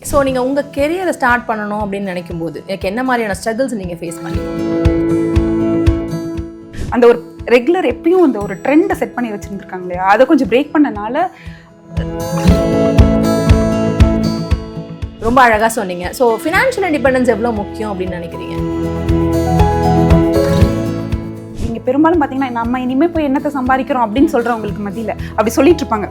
So நீங்கள் உங்கள் கெரியரை start பண்ணணும் அப்படின்னு நினைக்கும் போது எனக்கு என்ன மாதிரியான ஸ்ட்ரகிள்ஸ் நீங்கள் ஃபேஸ் பண்ணீங்க? அந்த ஒரு ரெகுலர் எப்பயும் அந்த ஒரு ட்ரெண்டை செட் பண்ணி வச்சுருந்துருக்காங்க இல்லையா, அதை கொஞ்சம் பிரேக் பண்ணனால. ரொம்ப அழகாக சொன்னீங்க. ஸோ ஃபினான்ஷியல் இண்டிபெண்டன்ஸ் எவ்வளோ முக்கியம் அப்படின்னு நினைக்கிறீங்க? இங்கே பெரும்பாலும் பார்த்தீங்கன்னா நம்ம இனிமேல் போய் என்னத்தை சம்பாதிக்கிறோம் அப்படின்னு சொல்கிறவங்களுக்கு மத்தியில் அப்படி சொல்லிட்டு இருப்பாங்க.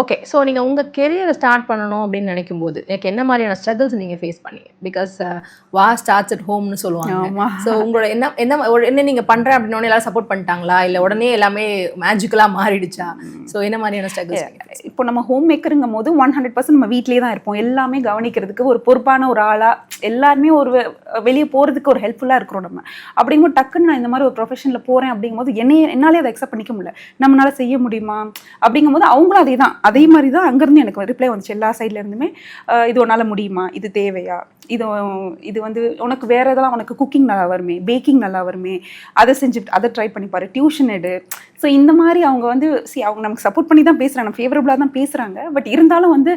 ஓகே, ஸோ நீங்கள் உங்கள் கெரியரை ஸ்டார்ட் பண்ணணும் அப்படின்னு நினைக்கும் போது எனக்கு என்ன மாதிரியான ஸ்ட்ரகிள்ஸ் நீங்கள் ஃபேஸ் பண்ணீங்க? பிகாஸ் ஸ்டார்ட்ஸ் அட் ஹோம்னு சொல்லுவாங்க. ஸோ உங்களோட என்ன நீங்கள் பண்ணுறேன் அப்படின்னு எல்லாரும் சப்போர்ட் பண்ணிட்டாங்களா, இல்லை உடனே எல்லாமே மேஜிக்கலாக மாறிடுச்சா? ஸோ என்ன மாதிரியான ஸ்ட்ரகிள்ஸ்? இப்போ நம்ம ஹோம் மேக்கருங்கும் போது 100% நம்ம வீட்லேயே தான் இருப்போம். எல்லாமே கவனிக்கிறதுக்கு ஒரு பொறுப்பான ஒரு ஆளாக எல்லாருமே ஒரு வெளியே போகிறதுக்கு ஒரு ஹெல்ப்ஃபுல்லாக இருக்கிறோம். நம்ம அப்படிங்கும்போது டக்குன்னு நான் இந்த மாதிரி ஒரு ப்ரொஃபஷனில் போகிறேன் அப்படிங்கும்போது என்னாலே அதை அக்செப்ட் பண்ணிக்க முடியல. நம்மளால செய்ய முடியுமா அப்படிங்கும்போது அவங்களும் அதே மாதிரி தான் அங்கேருந்து எனக்கு ரிப்ளை வந்துச்சு எல்லா சைட்ல இருந்துமே. இது உன்னால் முடியுமா, இது தேவையா, இது வந்து உனக்கு வேற எதெல்லாம், உனக்கு குக்கிங் நல்லா வருமே, பேக்கிங் நல்லா வருமே, அதை செஞ்சுட்டு அதை ட்ரை பண்ணி பாரு, டியூஷன் எடு. ஸோ இந்த மாதிரி அவங்க வந்து அவங்க நமக்கு சப்போர்ட் பண்ணி தான் பேசுகிறாங்க, நம்ம ஃபேவரபுளாக தான் பேசுகிறாங்க. பட் இருந்தாலும் வந்து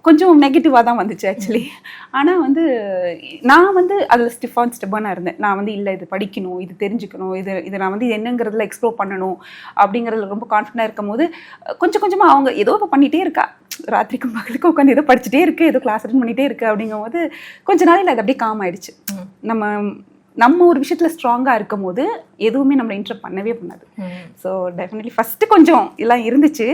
கொஞ்சம் நெகட்டிவாக தான் வந்துச்சு ஆக்சுவலி. ஆனால் வந்து நான் வந்து அதில் ஸ்டெப்பாக இருந்தேன். நான் வந்து இல்லை இது படிக்கணும், இது தெரிஞ்சுக்கணும், இது நான் வந்து என்னங்கிறதுல எக்ஸ்ப்ளோர் பண்ணணும் அப்படிங்கிறதுல ரொம்ப கான்ஃபிடண்டாக இருக்கும் போது கொஞ்சம் கொஞ்சமாக அவங்க ஏதோ இப்போ பண்ணிகிட்டே இருக்கா, ராத்திரிக்கும் பகலுக்கும் உட்காந்து ஏதோ படிச்சுட்டே இருக்கு, ஏதோ கிளாஸ் அட்டெண்ட் பண்ணிகிட்டே இருக்கு அப்படிங்கும் போது கொஞ்ச நாளையில் அது அப்படியே காம் ஆயிடுச்சு. நம்ம ஒரு விஷயத்துல ஸ்ட்ராங்காக இருக்கும் போது எதுவுமே நம்மளை இன்ட்ரப்ட் பண்ணவே பண்ணாது. ஸோ டெஃபினெட்லி ஃபஸ்ட்டு கொஞ்சம் எல்லாம் இருந்துச்சு.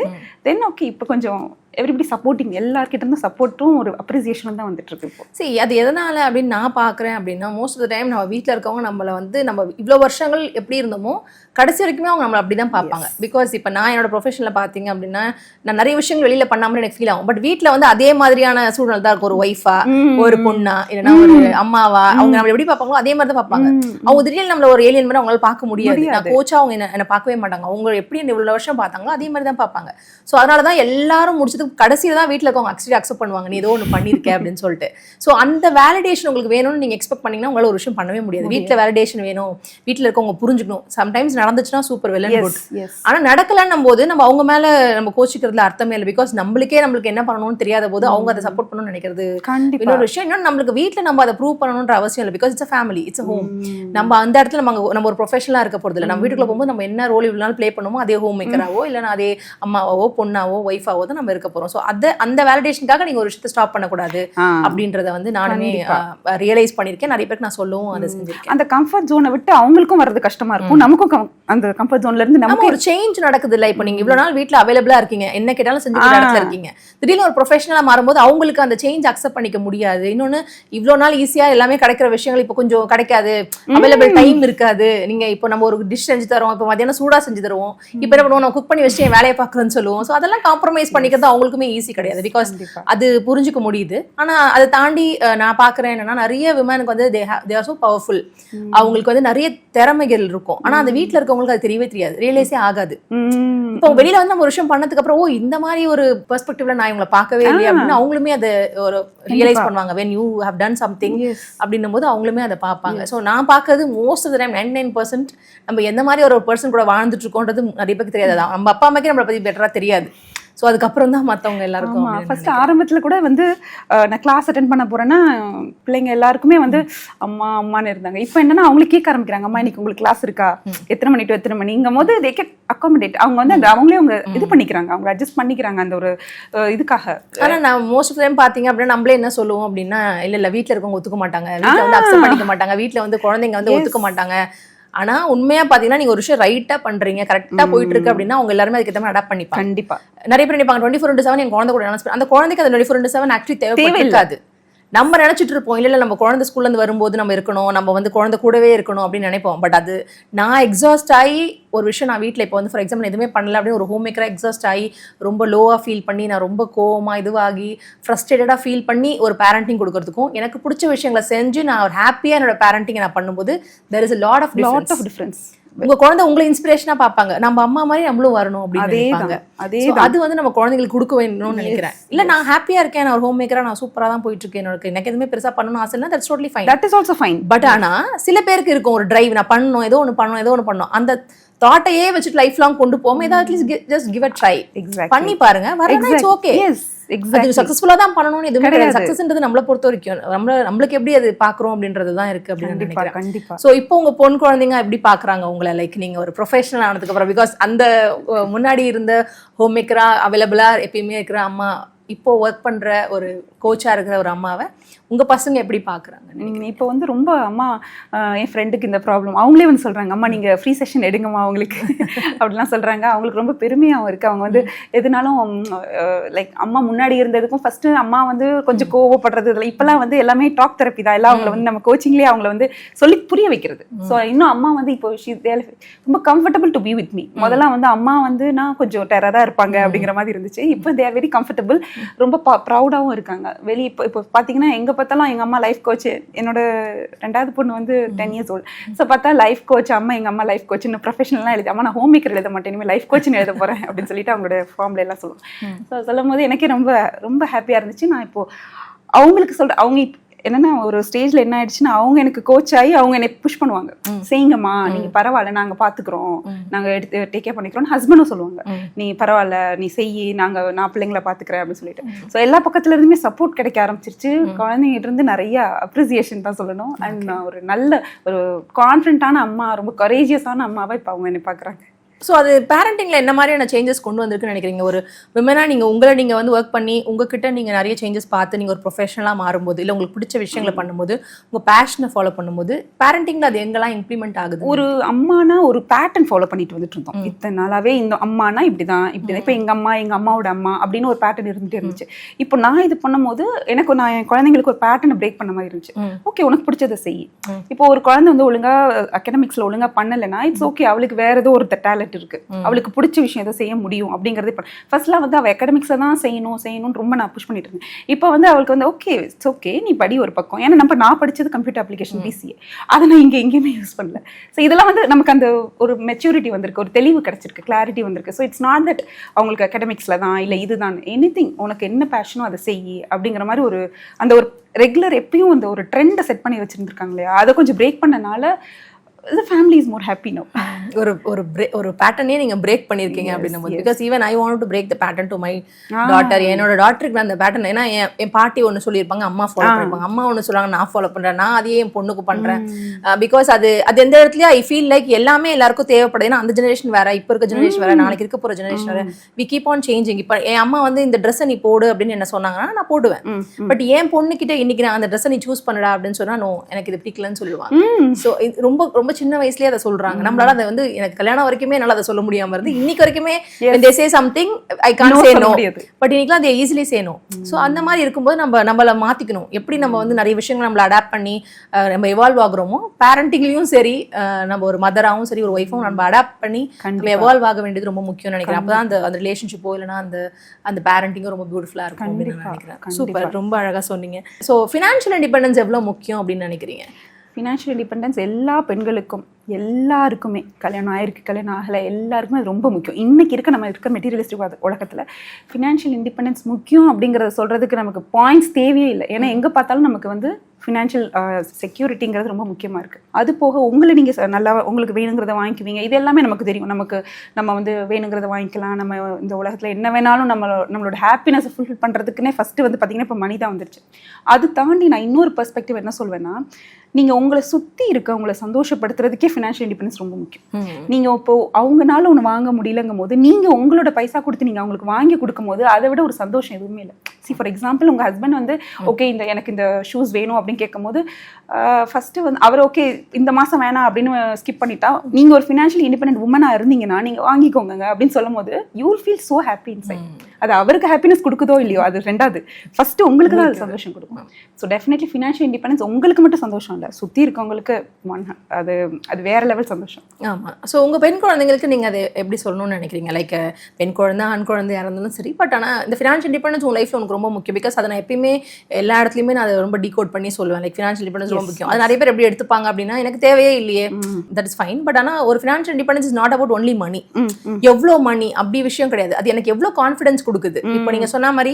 தென் ஓகே, இப்போ கொஞ்சம் எவ்ரிபடி சப்போர்ட்டிங், எல்லார்கிட்ட இருந்தும் சப்போர்ட்டும் ஒரு அப்ரிசியேஷனும் தான் வந்துட்டு இருக்கு இப்போ. சரி, அது எதனால அப்படின்னு நான் பார்க்குறேன் அப்படின்னா, மோஸ்ட் ஆஃப் த டைம் நம்ம வீட்டில் இருக்கவங்க நம்மளை வந்து நம்ம இவ்வளோ வருஷங்கள் எப்படி இருந்தோமோ கடைசி வரைக்குமே அவங்க நம்மளை அப்படி தான் பார்ப்பாங்க. பிகாஸ் இப்போ நான் என்னோட ப்ரொஃபஷனில் பார்த்தீங்க அப்படின்னா நான் நிறைய விஷயங்கள் வெளியில் பண்ணாமல் எனக்கு ஃபீல் ஆகும். பட் வீட்டில் வந்து அதே மாதிரியான சூழ்நிலை தான் இருக்கும். ஒரு ஒய்ஃபா, ஒரு பொண்ணா, இல்லைன்னா ஒரு அம்மாவா, அவங்க நம்மளை எப்படி பார்ப்பாங்களோ அதே மாதிரி தான் பார்ப்பாங்க. அவங்க திடீர்னு நம்மள ஒரு ஏலியன் மாதிரி அவங்களால பார்க்க முடியாது. நான் கோச்சா அவங்க என்ன பார்க்கவே மாட்டாங்க. அவங்க எப்படி இவ்வளோ வருஷம் பார்த்தாங்களோ அதே மாதிரி தான் பார்ப்பாங்க. ஸோ அதனால தான் எல்லாரும் முடிச்சதுக்கு கடைசியில் தான் வீட்டில் இருக்கவங்க ஆக்சுவலி அக்செப்ட் பண்ணுவாங்க, நீ ஏதோ ஒன்று பண்ணியிருக்கேன் அப்படின்னு சொல்லிட்டு. ஸோ அந்த வேலிடேஷன் உங்களுக்கு வேணும்னு நீங்கள் எக்ஸ்பெக்ட் பண்ணீங்கன்னா உங்களால் ஒரு விஷயம் பண்ணவே முடியாது. வீட்டில் வேலிடேஷன் வேணும், வீட்டில் இருக்கவங்க புரிஞ்சுக்கணும். சம்டைம்ஸ் நடந்துச்சுன்னா சூப்பர் வெல் அண்ட் குட். ஆனால் நடக்கலன்னும் போது நம்ம அவங்க மேலே நம்ம கோச்சிக்கிறதுல அர்த்தமே இல்லை. பிகாஸ் நம்மளுக்கு என்ன பண்ணணும்னு தெரியாத போது அவங்க அதை சப்போர்ட் பண்ணணும்னு நினைக்கிறது இன்னொரு விஷயம். இன்னொன்று நம்மளுக்கு வீட்டில் நம்ம அதை ப்ரூவ் பண்ணணுன்ற அவசியம் இல்லை. Because it's a family, it's a home. நம்ம அந்த இடத்துல நம்ம ஒரு ப்ரொஃபஷனலாக இருக்க போகிறது இல்லை. நம்ம வீட்டுக்குள்ள போகும்போது நம்ம என்ன ரோல் இவ்வளோ நாள் ப்ளே பண்ணுமோ அதே ஹோம் மேக்கராவோ இல்லைன்னா அதே அம்மாவோ பொண்ணாவோ ஒய்ஃபாவோ தான் நம்ம இருக்க போகிறோம். ஸோ அந்த வேலிடேஷனுக்காக நீங்க ஒரு விஷயத்தை ஸ்டாப் பண்ணக்கூடாது அப்படின்றத வந்து நானுமே ரியலைஸ் பண்ணியிருக்கேன். நிறைய பேருக்கு நான் சொல்லவும் அதை செஞ்சிருக்கேன். அந்த கம்ஃபர்ட் ஜோனை விட்டு அவங்களுக்கும் வர்றது கஷ்டமா இருக்கும், நமக்கும் அந்த கம்ஃபர்ட் ஜோன்ல இருந்து நமக்கு ஒரு சேஞ்ச் நடக்குது இல்லை. இப்போ நீங்க இவ்வளவு நாள் வீட்டுல அவைலபிளா இருக்கீங்க, என்ன கேட்டாலும் செஞ்சு இடத்துல இருக்கீங்க. திடீர்னு ஒரு ப்ரொஃபஷனலா மாறும்போது அவங்களுக்கு அந்த சேஞ்ச் அக்செப்ட் பண்ணிக்க முடியாது. இன்னொன்னு இவ்வளவு நாள் ஈஸியா எல்லாமே கிடைக்கிற விஷயங்கள் இப்போ கொஞ்சம் கிடைக்காது, அவைலபிள் டைம் இருக்காது. நீங்க இப்போ நம்ம ஒரு டிஷ் செஞ்சு தரோம், இப்போ மத்தியானம் சூடா செஞ்சு தருவோம், இப்போ என்ன பண்ணுவோம், நான் குக் பண்ணி வச்சு என் வேலையை பார்க்குறேன்னு சொல்லுவோம். ஸோ அதெல்லாம் காம்ப்ரமைஸ் பண்ணிக்கிறது அவங்களுக்குமே ஈஸி கிடையாது. பிகாஸ் அது புரிஞ்சுக்க முடியுது. ஆனா அதை தாண்டி நான் பாக்குறேன் என்னன்னா, நிறைய விமனுக்கு வந்து they are so powerful. அவங்களுக்கு வந்து நிறைய திறமைகள் இருக்கும். ஆனா அந்த வீட்டுல இருக்கவங்களுக்கு அது தெரியவே தெரியாது, ரியலைஸே ஆகாது. இப்போ வெளியில வந்து நம்ம ஒரு விஷயம் பண்ணதுக்கு அப்புறம் இந்த மாதிரி ஒரு பெர்ஸ்பெக்டிவ்ல நான் இவங்களை பார்க்கவே இல்லையா அப்படின்னு அவங்களுமே அதை ஒரு ரியலைஸ் பண்ணுவாங்க. when you have done something அப்படின்னும் போது அவங்களுமே அதை பார்ப்பாங்க. ஸோ நான் பார்க்கறது மோஸ்ட் ஆஃப் த டைம் 99% நம்ம எந்த மாதிரி ஒரு பர்சன் கூட வாழ்ந்துட்டு இருக்கோன்றது நிறைய பேருக்கு தெரியாது. நம்ம அப்பா அம்மாக்கே நம்மளை பத்தி பெட்டரா தெரியாது. ஸோ அதுக்கப்புறம் தான் மற்றவங்க எல்லாருக்கும். ஃபர்ஸ்ட் ஆரம்பத்தில் கூட வந்து நான் கிளாஸ் அட்டென்ட் பண்ண போறேன்னா பிள்ளைங்க எல்லாருக்குமே வந்து அம்மா அம்மான்னு இருந்தாங்க. இப்போ என்னன்னா அவங்களுக்கு கேட்க ஆரம்பிக்கிறாங்க, அம்மா இன்னைக்கு உங்களுக்கு கிளாஸ் இருக்கா, எத்தனை மணி டு எத்தனை மணிங்கும் போது they can accommodate. அவங்க வந்து அவங்களே அவங்க இது பண்ணிக்கிறாங்க, அவங்க அட்ஜஸ்ட் பண்ணிக்கிறாங்க அந்த ஒரு இதுக்காக. ஆனால் நான் மோஸ்ட் ஆஃப் டைம் பார்த்தீங்க அப்படின்னா நம்மளே என்ன சொல்லுவோம் அப்படின்னா, இல்லை வீட்டில் இருக்கவங்க ஒத்துக்க மாட்டாங்க, வீட்டில் வந்து அக்செப்ட் பண்ணிக்க மாட்டாங்க, வீட்டில் வந்து குழந்தைங்க வந்து ஒத்துக்க மாட்டாங்க. ஆனா உண்மையா பாத்தீங்கன்னா நீங்க ஒரு விஷயம் ரைட்டா பண்றீங்க, கரெக்டா போயிட்டு இருக்கு அப்படின்னா அவங்க எல்லாருமே அதுக்கு ஏற்ற மாதிரி அடாப்ட் பண்ணிப்பாங்க. கண்டிப்பா நிறைய பேர் நினைப்பாங்க 24/7 என் குழந்தை கூட அந்த குழந்தைக்கு அது 24/7 ஆக்சுவலி தேவை இருக்காது. நம்ம நினைச்சிட்டு இருப்போம் இல்ல நம்ம குழந்தை ஸ்கூல்ல இருந்து வரும்போது நம்ம இருக்கணும், நம்ம வந்து குழந்தை கூடவே இருக்கணும் அப்படின்னு நினைப்போம். பட் அது நான் எக்ஸாஸ்ட் ஆகி ஒரு விஷயம் நான் வீட்டில் இப்போ வந்து ஃபார் எக்ஸாம்பிள் எதுவுமே பண்ணல அப்படின்னு ஒரு ஹோம் மேக்கராக எக்ஸாஸ்ட் ஆகி ரொம்ப லோவாக ஃபீல் பண்ணி நான் ரொம்ப கோவமாக இதுவாகி ஃப்ரஸ்ட்ரேட்டடாக ஃபீல் பண்ணி ஒரு பேரண்டிங் கொடுக்கறதுக்கும் எனக்கு பிடிச்ச விஷயங்களை செஞ்சு நான் ஒரு ஹாப்பியாக என்னோட பேரண்டிங்கை நான் பண்ணும்போது there is a lot of difference. உங்க குழந்தை உங்களை இன்ஸ்பிரேஷனா பாப்பாங்க, நம்ம அம்மா மாதிரி நம்மளும் வரணும் அப்படின்னு நினைப்பாங்க. அது வந்து நம்ம குழந்தைங்களுக்கு கொடுக்க வேணும்னு நினைக்கிறேன். இல்ல நான் ஹாப்பியா இருக்கேன், நான் ஒரு ஹோம் மேக்கரா நான் சூப்பரா தான் போயிட்டு இருக்கேன், எனக்கு எதுவுமே பெருசா பண்ணணும் ஆசை இல்லை, that's totally fine, that is also fine. But ஆனா சில பேருக்கு இருக்கும் ஒரு டிரைவ், நான் பண்ணணும், ஏதோ ஒன்று பண்ணணும், அந்த தாட்டையே வச்சுட்டு லைஃப் லாங் கொண்டு போகாம ஏதாவது at least just give a try பண்ணி பாருங்க, வரணும், இட்ஸ் ஓகே. அது சக்சஸ்ஃபுல்லா தான் பண்ணணும்னு எதுவுமே கிடையாது. சக்சஸ்ன்றது நம்மளை பொறுத்த வரைக்கும் நம்மளுக்கு எப்படி அது பாக்குறோம் அப்படின்றது தான் இருக்கு அப்படின்னு நினைக்கிறேன். கண்டிப்பா. சோ இப்போ உங்க பொன் குழந்தைங்க எப்படி பாக்குறாங்க உங்களை, லைக் நீங்க ஒரு ப்ரொஃபஷனல் ஆனதுக்கு அப்புறம், பிகாஸ் அந்த முன்னாடி இருந்த ஹோம் மேக்கரா அவைலபிளா எப்பயுமே இருக்கிற அம்மா இப்போ ஒர்க் பண்ற ஒரு கோச்சா இருக்கிற ஒரு அம்மாவை உங்க பசங்க எப்படி பாக்குறாங்க? இப்போ வந்து ரொம்ப அம்மா என் ஃப்ரெண்டுக்கு இந்த ப்ராப்ளம் அவங்களே வந்து சொல்றாங்க, அம்மா நீங்க ஃப்ரீ செஷன் எடுங்கம்மா அவங்களுக்கு அப்படிலாம் சொல்றாங்க. அவங்களுக்கு ரொம்ப பெருமையாகவும் இருக்கு. அவங்க வந்து எதுனாலும் லைக் அம்மா முன்னாடி இருந்ததுக்கும் ஃபர்ஸ்ட் அம்மா வந்து கொஞ்சம் கோவப்படுறது இதில் இப்பெல்லாம் வந்து எல்லாமே டாக் தெரப்பி தான், எல்லாம் அவங்களை வந்து நம்ம கோச்சிங்லேயே அவங்கள வந்து சொல்லி புரிய வைக்கிறது. ஸோ இன்னும் அம்மா வந்து இப்போ ரொம்ப comfortable to be with me. முதல்ல வந்து அம்மா வந்து நான் கொஞ்சம் டெரராக இருப்பாங்க அப்படிங்கிற மாதிரி இருந்துச்சு. இப்போ தே ஆர் வெரி கம்ஃபர்டபுள், ரொம்ப ப்ரௌடாகவும் இருக்காங்க. வெளியே இப்போ பார்த்தீங்கன்னா எங்கே பார்த்தாலும் எங்கள் அம்மா லைஃப் கோச், என்னோட 2வது பொண்ணு வந்து 10 years old. ஸோ பார்த்தா லைஃப் கோச் அம்மா, எங்கள் அம்மா லைஃப் கோச், இன்னும் ப்ரொஃபஷனல்லாம் எழுதி, அம்மா நான் ஹோம் மேக்கர் எழுத மாட்டேன், இனிமேல் லைஃப் கோச்னு எழுத போகிறேன் அப்படின்னு சொல்லிட்டு அவங்களோட ஃபார்ம்ல எல்லாம் சொல்லுவோம். ஸோ சொல்லும் போது எனக்கே ரொம்ப ரொம்ப ஹாப்பியாக இருந்துச்சு. நான் இப்போது அவங்களுக்கு சொல்கிறேன், அவங்க என்னன்னா ஒரு ஸ்டேஜ்ல என்ன ஆயிடுச்சுன்னா அவங்க எனக்கு கோச் ஆகி அவங்க என்னை புஷ் பண்ணுவாங்க, செய்யுங்கம்மா நீங்க பரவாயில்ல நாங்க பாத்துக்கிறோம், நாங்க எடுத்து டேக் கேர் பண்ணிக்கிறோம். ஹஸ்பண்டும் சொல்லுவாங்க, நீ பரவாயில்ல நீ செய்யி, நான் பிள்ளைங்களை பாத்துக்கிறேன் அப்படின்னு சொல்லிட்டு. ஸோ எல்லா பக்கத்துல இருந்துமே சப்போர்ட் கிடைக்க ஆரம்பிச்சிருச்சு. குழந்தைங்கிட்ட இருந்து நிறைய அப்ரிசியேஷன் தான் சொல்லணும். அண்ட் ஒரு நல்ல ஒரு கான்ஃபிடென்ட்டான அம்மா, ரொம்ப கரேஜியஸான அம்மாவை இப்போ அவங்க என்னை பாக்குறாங்க. ஸோ அது பேரண்டிங்கில் என்ன மாதிரியான சேஞ்சஸ் கொண்டு வந்திருக்குன்னு நினைக்கிறீங்க? ஒரு விமனாக நீங்கள் வந்து ஒர்க் பண்ணி உங்ககிட்ட நீங்கள் நிறைய சேஞ்சஸ் பார்த்து நீங்கள் ஒரு ப்ரொஃபஷனலாக மாறும்போது, இல்லை உங்களுக்கு பிடிச்ச விஷயங்களை பண்ணும்போது, உங்கள் பேஷனை ஃபாலோ பண்ணும்போது பேரண்டிங்கில் அது எங்கெல்லாம் இம்ப்ளிமெண்ட் ஆகுது? ஒரு அம்மானா ஒரு பேட்டர்ன் ஃபாலோ பண்ணிட்டு வந்துட்டு இருந்தோம் இத்தனை நாளாவே. இந்த அம்மானா இப்படிதான், இப்போ எங்கள் அம்மாவோட அம்மா அப்படின்னு ஒரு பேட்டர்ன் இருந்துகிட்டே இருந்துச்சு. இப்போ நான் இது பண்ணும்போது நான் என் குழந்தைங்களுக்கு ஒரு பேட்டர்னை பிரேக் பண்ண மாதிரி இருந்துச்சு. ஓகே உனக்கு பிடிச்சதை செய். இப்போ ஒரு குழந்தை வந்து ஒழுங்கா அகடமிக்ஸ்ல ஒழுங்கா பண்ணலைன்னா இட்ஸ் ஓகே, அவளுக்கு வேற ஏதோ ஒரு டேலண்ட் இருக்கு, அவளுக்கு பிடிச்ச விஷயம் எதை செய்ய முடியும் அப்படிங்கறது. ஃபர்ஸ்ட்லாம் வந்து அவள் அகடமிக்ஸ்ல தான் செய்யணும்னு ரொம்ப நான் புஷ் பண்ணிட்டு இருந்தேன். இப்போ வந்து அவளுக்கு வந்து ஓகே இட்ஸ் ஓகே நீ படி ஒரு பக்கம். ஏன்னா நான் படிச்சது கம்ப்யூட்டர் அப்ளிகேஷன் பிசிஏ, அதை நான் எங்கேயுமே யூஸ் பண்ணல. ஸோ இதெல்லாம் வந்து நமக்கு அந்த ஒரு மெச்சூரிட்டி வந்திருக்கு, ஒரு தெளிவு கிடைச்சிருக்கு, கிளாரிட்டி வந்திருக்கு. ஸோ இட்ஸ் நாட் தட் அவங்களுக்கு அகடமிக்ஸ்ல தான் இல்லை இதுதான், எனிதிங் உனக்கு என்ன பேஷனோ அதை செய் அப்படிங்கிற மாதிரி ஒரு அந்த ஒரு ரெகுலர் எப்பயும் அந்த ஒரு ட்ரெண்டை செட் பண்ணி வச்சிருந்துருக்காங்க இல்லையா, அதை கொஞ்சம் பிரேக் பண்ணனால the family is more happy now. ஒரு பேட்டர்னே நீங்க பிரேக் பண்ணிருக்கீங்க அப்படின்னும் because even I want to break the pattern to my daughter. என்னோட டாட்டருக்கு அந்த பேட்டர்ன், ஏன்னா என் பாட்டி ஒன்று சொல்லியிருப்பாங்க, அம்மா ஃபாலோ பண்ணிருப்பாங்க, அம்மா ஒன்று சொல்லுவாங்க, நான் ஃபாலோ பண்றேன், நான் அதையே என் பொண்ணுக்கு பண்றேன். பிகாஸ் அது எந்த இடத்துலயும் ஐ ஃபீல் லைக் எல்லாமே எல்லாருக்கும் தேவைப்படுது. ஏன்னா அந்த ஜெனரேஷன் வேற, இப்போ இருக்க ஜெனரேஷன் வேற, நாளைக்கு இருக்க போற ஜெனரேஷன் வேற. We keep on changing. இப்போ என் அம்மா வந்து இந்த ட்ரெஸ்ஸை நீ போடு அப்படின்னு என்ன சொன்னாங்கன்னா நான் போடுவேன். பட் என் பொண்ணுகிட்ட இன்னைக்கு நான் அந்த ட்ரெஸ்ஸை நீ சூஸ் பண்ணடா அப்படின்னு சொன்னா நோ எனக்கு இது பிடிக்கலன்னு சொல்லுவாங்க. ஸோ ரொம்ப ரொம்ப சின்ன வயசுலயே அதை சொல்றாங்க. நம்மளால அதை வந்து எனக்கு கல்யாணம் வரைக்குமே என்னால அதை சொல்ல முடியாம இருந்து இன்னைக்கு வரைக்குமே they say something I can't say no, but இன்னைக்குலாம் they easily say no. So அந்த மாதிரி இருக்கும்போது நம்மள மாத்திக்கணும். எப்படி நம்ம வந்து நிறைய விஷயங்கள் நம்மள அடாப்ட் பண்ணி நம்ம எவால்வ் ஆகுறோமோ, பேரண்டிங்லயும் சரி, நம்ம ஒரு மதராகவும் சரி ஒரு ஒய்ஃபும் நம்ம அடாப்ட் பண்ணி நம்ம எவால்வ் ஆக வேண்டியது ரொம்ப முக்கியம் நினைக்கிறேன். அப்பதான் அந்த ரிலேஷன்ஷிப்போ இல்லைன்னா அந்த பேரண்டிங்கும் ரொம்ப பியூட்டிஃபுல்லா இருக்கும் நினைக்கிறேன். சூப்பர், ரொம்ப அழகா சொன்னீங்க. ஸோ ஃபினான்ஷியல் இண்டிபெண்டன்ஸ் எவ்வளவு முக்கியம் அப்படின்னு நினைக்கிறீங்க? ஃபினான்ஷியல் இண்டிபெண்டன்ஸ் எல்லா பெண்களுக்கும் எல்லாருக்குமே, கல்யாணம் ஆயிருக்கு கல்யாணம் ஆகலை எல்லாருக்குமே அது ரொம்ப முக்கியம். இன்னைக்கு நம்ம இருக்க மெட்டீரியலிஸ்டிக் உலகத்தில் ஃபினான்ஷியல் இண்டிபெண்டன்ஸ் முக்கியம் அப்படிங்கிறத சொல்கிறதுக்கு நமக்கு பாயிண்ட்ஸ் தேவையே இல்லை. ஏன்னா எங்கே பார்த்தாலும் நமக்கு வந்து ஃபினான்ஷியல் செக்யூரிட்டிங்கிறது ரொம்ப முக்கியமாக இருக்குது. அது போக உங்களை நீங்கள் நல்லா உங்களுக்கு வேணுங்கிறத வாங்கிக்குவீங்க, இது எல்லாமே நமக்கு தெரியும். நம்ம வந்து வேணுங்கிறத வாங்கிக்கலாம், நம்ம இந்த உலகத்தில் என்ன வேணாலும் நம்மளோட ஹாப்பினஸை ஃபுல்ஃபில் பண்ணுறதுக்குன்னே ஃபஸ்ட்டு வந்து பார்த்திங்கன்னா இப்போ மணி தான் வந்துருச்சு. அது தாண்டி நான் இன்னொரு பெர்ஸ்பெக்டிவ் என்ன சொல்வேன்னா, நீங்கள் உங்களை சுற்றி இருக்கவங்களை சந்தோஷப்படுத்துறதுக்கே ஃபினான்ஷியல் இண்டிபெண்டன்ஸ் ரொம்ப முக்கியம். நீங்கள் இப்போ அவங்கனால ஒன்று வாங்க முடியலங்கும் போது நீங்கள் உங்களோட பைசா கொடுத்து நீங்கள் அவங்களுக்கு வாங்கி கொடுக்கும் போது அதை விட ஒரு சந்தோஷம் எதுவுமே இல்லை. ஃபார் எக்ஸாம்பிள் உங்கள் ஹஸ்பண்ட் வந்து ஓகே எனக்கு இந்த ஷூஸ் வேணும் அப்படின்னு கேட்கும் போது ஃபஸ்ட்டு வந்து அவர் ஓகே இந்த மாதம் வேணாம் அப்படின்னு ஸ்கிப் பண்ணிட்டா, நீங்கள் ஒரு ஃபினான்ஷியலி இண்டிபெண்டன்ட் உமனாக இருந்தீங்கன்னா நீங்கள் வாங்கிக்கோங்க அப்படின்னு சொல்லும் போது you will feel so happy inside. அது அவருக்கு ஹாப்பினஸ் கொடுக்குதோ இல்லையோ அது ரெண்டாவது, ஃபர்ஸ்ட் உங்களுக்கு தான் அது சந்தோஷம் கொடுக்கும். ஸோ டெஃபினெட்லி ஃபினான்ஷியல் இண்டிபெண்டன்ஸ் உங்களுக்கு மட்டும் சந்தோஷம் இல்லை, சுற்றி இருக்கவங்களுக்கு அது அது வேற லெவல் சந்தோஷம். ஆமாம். ஸோ உங்கள் பெண் குழந்தைங்களுக்கு நீங்கள் அதை எப்படி சொல்லணும்னு நினைக்கிறீங்க? லைக் பெண் குழந்தை ஆண் குழந்தையாக இருந்தாலும் சரி, பட் ஆனால் இந்த ஃபினான்ஷியல் இண்டிபெண்டன்ஸ் உங்கள் லைஃப்பில் உனக்கு ரொம்ப முக்கியம். பிகாஸ் அதை நான் எப்பயுமே எல்லா இடத்துலையுமே நான் அதை ரொம்ப டீகோட் பண்ணி சொல்லுவேன். லைக் ஃபினான்ஷியல் இண்டிபெண்டன்ஸ் ரொம்ப முக்கியம். அது நிறைய பேர் எப்படி எடுத்துப்பாங்க அப்படின்னா, எனக்கு தேவையே இல்லையே, தட் இஸ் ஃபைன். பட் ஆனால் ஒரு financial independence is not about only money. எவ்வளோ மணி அப்படி விஷயம் கிடையாது. அது எனக்கு எவ்வளோ கான்ஃபிடன்ஸ் கொடுக்குது. இப்போ நீங்கள் சொன்ன மாதிரி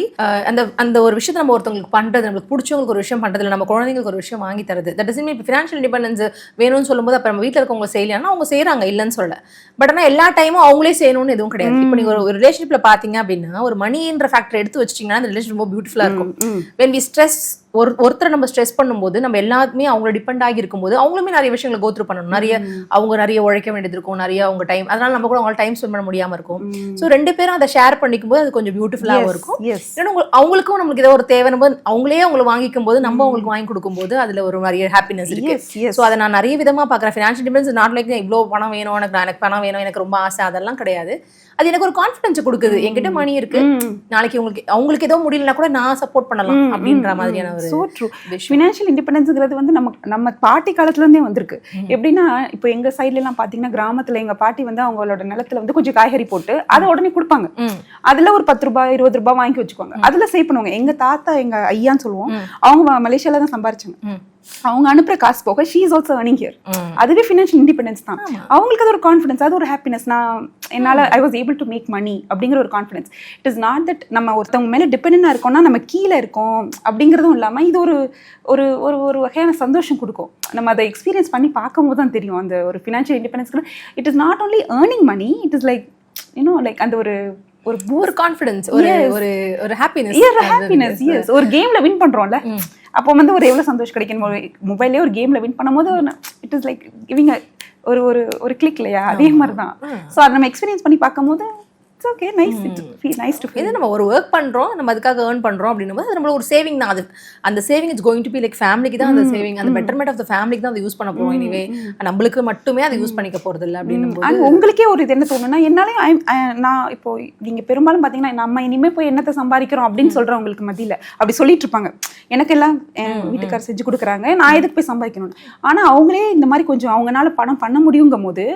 அந்த அந்த ஒரு விஷயத்தை நம்ம ஒருத்தவங்களுக்கு பண்ணுறது, நம்மளுக்கு பிடிச்சவங்களுக்கு ஒரு விஷயம் பண்ணுறதுல நம்ம குழந்தைங்களுக்கு ஒரு விஷயம் வாங்கி தருது. That is mean financial independence வேணும்னு சொல்லும்போது அப்போ நம்ம வீட்டில் இருக்கவங்க செய்யலைன்னா அவங்க செய்கிறாங்க, இல்லைன்னு சொல்லலை. பட் ஆனால் எல்லா டைமும் அவங்களே செய்யணும்னு எதுவும் கிடையாது. இப்போ நீங்கள் ஒரு ரிலேஷன்ஷிப்ல பார்த்தீங்க அப்படின்னா, ஒரு மணின்ற ஃபேக்டர் எடுத்து வச்சிட்டிங்கன்னா அந்த ரிலேஷன் ரொம்ப பியூட்டிஃபுல்லாக இருக்கும். when we stress ஒருத்தரை நம்ம ஸ்ட்ரெஸ் பண்ணும்போது நம்ம எல்லாருமே அவங்கள டிபெண்ட் ஆகி இருக்கும்போது அவங்களுமே நிறைய விஷயங்களை கோத்ரூ பண்ணணும். அவங்க நிறைய உழைக்க வேண்டியது இருக்கும், நிறைய அவங்க டைம், அதனால நம்ம கூட அவங்கள டைம் ஸ்பெண்ட் பண்ண முடியாம இருக்கும். ஸோ ரெண்டு பேரும் அதை ஷேர் பண்ணிக்கும் போது அது கொஞ்சம் பியூட்டிஃபுல்லாகவும் இருக்கும். ஏன்னா அவங்களுக்கும் நம்மளுக்கு ஏதோ ஒரு தேவைன்னு போது அவங்களே அவங்களுக்கு வாங்கிக்கும் போது நம்ம அவங்களுக்கு வாங்கி கொடுக்கும்போது அதுல ஒரு நிறைய ஹாப்பினஸ் இருக்கு. ஸோ அதை நான் நிறைய விதமா பார்க்குறேன். ஃபினான்ஷியல் டிபெண்டன்ஸ் நாட் லைக் இவ்வளோ பணம் வேணும், எனக்கு பணம் வேணும், எனக்கு ரொம்ப ஆசை, அதெல்லாம் கிடையாது. அது எனக்கு ஒரு கான்ஃபிடன்ஸ் கொடுக்குது. என்கிட்ட மணி இருக்கு, நாளைக்கு அவங்களுக்கு ஏதோ முடியலன்னா கூட நான் சப்போர்ட் பண்ணலாம் அப்படின்ற மாதிரியான ஒரு ஃபினான்ஷியல் இண்டிபெண்டன்ஸ்ங்கிறது வந்து நம்ம பாட்டி காலத்துல இருந்தே வந்திருக்கு. எப்படின்னா இப்போ எங்க சைட்ல எல்லாம் பாத்தீங்கன்னா, கிராமத்துல எங்க பாட்டி வந்து அவங்களோட நிலத்துல வந்து கொஞ்சம் காய்கறி போட்டு அதை உடனே கொடுப்பாங்க. அதுல ஒரு 10 ரூபாய் 20 ரூபாய் வாங்கி வச்சுக்குவாங்க, அதுல சேவ் பண்ணுவாங்க. எங்க தாத்தா, எங்க ஐயான்னு சொல்லுவோம், அவங்க மலேசியால தான் சம்பாரிச்சாங்க. அவங்க அனுப்புற காசு போக she is also earning here. அதுவே ஃபினான்ஷியல் இண்டிபெண்டன்ஸ் தான். அவங்களுக்கு அது ஒரு கான்ஃபிடன்ஸ், அது ஒரு ஹாப்பினஸ். என்னால I was able to make money அப்படிங்கிற ஒரு confidence. It is not that நம்ம ஒருத்தவங்க மேல டிபெண்டா இருக்கோம்னா நம்ம கீழே இருக்கோம் அப்படிங்கிறதும் இல்லாம இது ஒரு ஒரு ஒரு வகையான சந்தோஷம் கொடுக்கும். நம்ம அதை எக்ஸ்பீரியன்ஸ் பண்ணி பார்க்கும்போது தான் தெரியும் அந்த ஒரு financial independence. It is not only earning money, it is like like அந்த ஒரு கான்ஃபிடன்ஸ், ஒரு ஹாப்பினஸ். எஸ், ஒரு கேம்ல வின் பண்றோம்ல, அப்போ வந்து ஒரு எவ்வளவு சந்தோஷம் கிடைக்கும். மொபைல்லே ஒரு கேம்ல வின் பண்ணும்போது இட் இஸ் லைக் கிவிங் ஒரு கிளிக் இல்லையா, அதே மாதிரி தான். ஸோ அதை நம்ம எக்ஸ்பீரியன்ஸ் பண்ணி பார்க்கும்போது okay, nice, nice to feel. நம்ம ஒரு ஒர்க் பண்றோம், நம்ம அதுக்காக ஏர்ன் பண்றோம் அப்படின்னும் போது அது நம்மளோட ஒரு சேவிங் தான். அது அந்த saving is going to be like ஃபேமிலிக்கு தான் அந்த சேவிங், அந்த பெட்டர்மெண்ட் ஆஃப் த ஃபேமிலிக்கு தான் அதை யூஸ் பண்ண போறோம். எனிவே நம்மளுக்கு மட்டுமே அதை யூஸ் பண்ணிக்க போறது இல்லை அப்படின்னு. உங்களுக்கே ஒரு இது என்ன தோணுன்னா, என்னாலையும் நான் இப்போ நீங்க பெரும்பாலும் பாத்தீங்கன்னா நம்ம இனிமே போய் என்னத்தை சம்பாதிக்கிறோம் அப்படின்னு சொல்றவங்களுக்கு மத்தியில அப்படி சொல்லிட்டு இருப்பாங்க. எனக்கு எல்லாம் வீட்டுக்காரர் செஞ்சு கொடுக்குறாங்க, நான் எதுக்கு போய் சம்பாதிக்கணும். ஆனா அவங்களே இந்த மாதிரி கொஞ்சம் அவங்களால பணம் பண்ண முடியுங்கும் போது,